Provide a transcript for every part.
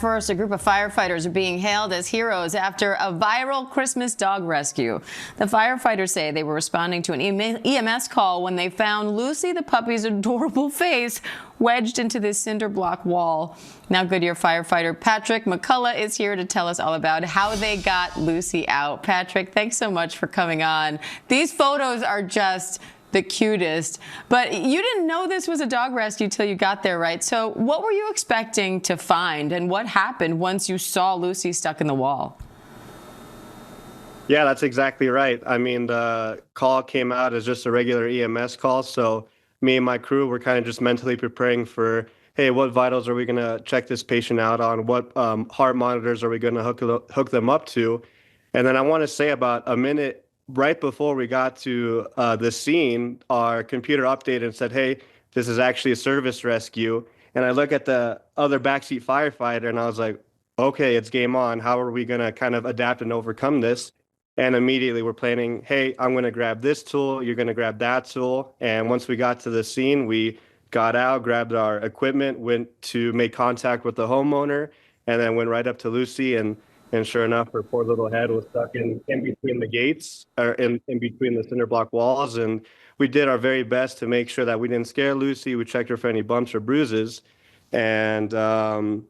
First, a group of firefighters are being hailed as heroes after a viral Christmas dog rescue. The firefighters say they were responding to an EMS call when they found Lucy the puppy's adorable face wedged into this cinder block wall. Now Goodyear firefighter Patrick Micula is here to tell us all about how they got Lucy out. Patrick, thanks so much for coming on. These photos are just the cutest. But you didn't know this was a dog rescue till you got there, right? So what were you expecting to find, and what happened once you saw Lucy stuck in the wall? Yeah, that's exactly right. I mean, the call came out as just a regular EMS call, so me and my crew were kind of just mentally preparing for, hey, what vitals are we going to check this patient out on? What heart monitors are we going to hook them up to? And then I want to say about a minute right before we got to the scene, our computer updated and said, hey, this is actually a service rescue. And I look at the other backseat firefighter and I was like, okay, it's game on. How are we going to kind of adapt and overcome this? And immediately we're planning, hey, I'm going to grab this tool, you're going to grab that tool. And once we got to the scene, we got out, grabbed our equipment, went to make contact with the homeowner, and then went right up to Lucy. And sure enough, her poor little head was stuck in between the gates, or in between the cinder block walls. And we did our very best to make sure that we didn't scare Lucy. We checked her for any bumps or bruises. And the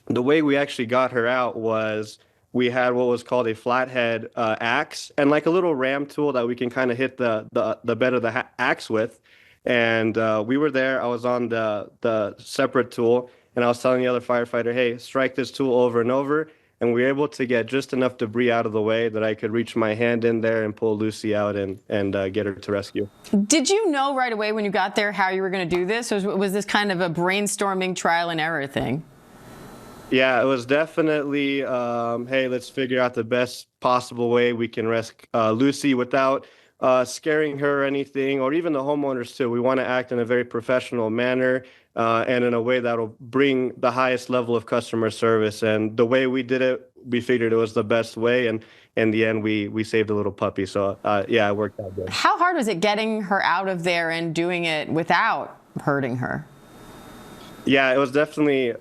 way we actually got her out was we had what was called a flathead axe, and like a little ram tool that we can kind of hit the bed of the axe with. And we were there. I was on the separate tool, and I was telling the other firefighter, hey, strike this tool over and over. And we were able to get just enough debris out of the way that I could reach my hand in there and pull Lucy out and get her to rescue. Did you know right away when you got there how you were going to do this? Or was this kind of a brainstorming trial and error thing? Yeah, it was definitely, hey, let's figure out the best possible way we can rescue Lucy without scaring her or anything, or even the homeowners too. We want to act in a very professional manner and in a way that'll bring the highest level of customer service. And the way we did it, we figured it was the best way. And in the end, we saved a little puppy. So yeah, it worked out good. How hard was it getting her out of there and doing it without hurting her? Yeah, it was definitely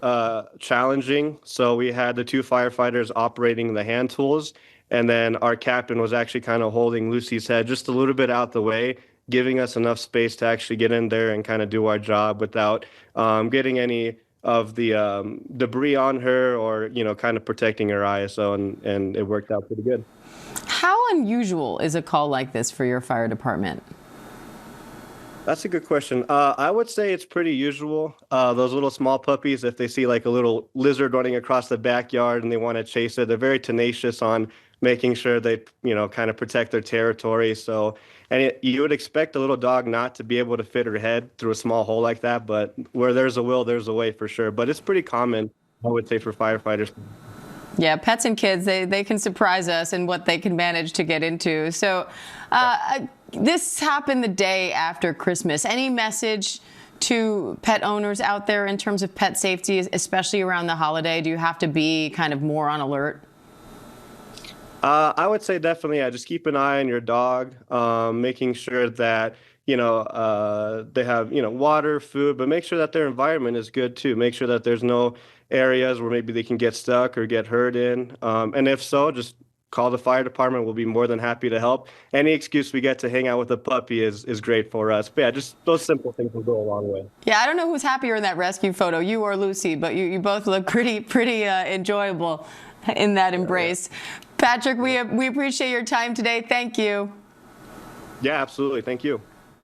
challenging. So we had the two firefighters operating the hand tools, and then our captain was actually kind of holding Lucy's head just a little bit out the way, giving us enough space to actually get in there and kind of do our job without getting any of the debris on her, or, you know, kind of protecting her ISO, and it worked out pretty good. How unusual is a call like this for your fire department? That's a good question. I would say it's pretty usual. Those little small puppies, if they see like a little lizard running across the backyard and they want to chase it, they're very tenacious on making sure they, you know, kind of protect their territory. So, and you would expect a little dog not to be able to fit her head through a small hole like that, but where there's a will, there's a way for sure. But it's pretty common, I would say, for firefighters. Yeah, pets and kids, they can surprise us in what they can manage to get into. So this happened the day after Christmas. Any message to pet owners out there in terms of pet safety, especially around the holiday? Do you have to be kind of more on alert? I would say definitely, yeah, just keep an eye on your dog, making sure that, you know, they have, you know, water, food, but make sure that their environment is good too. Make sure that there's no areas where maybe they can get stuck or get hurt in. And if so, just call the fire department. We'll be more than happy to help. Any excuse we get to hang out with a puppy is great for us. But yeah, just those simple things will go a long way. Yeah, I don't know who's happier in that rescue photo, you or Lucy, but you both look pretty enjoyable in that embrace. Yeah. Patrick, we appreciate your time today. Thank you. Yeah, absolutely. Thank you.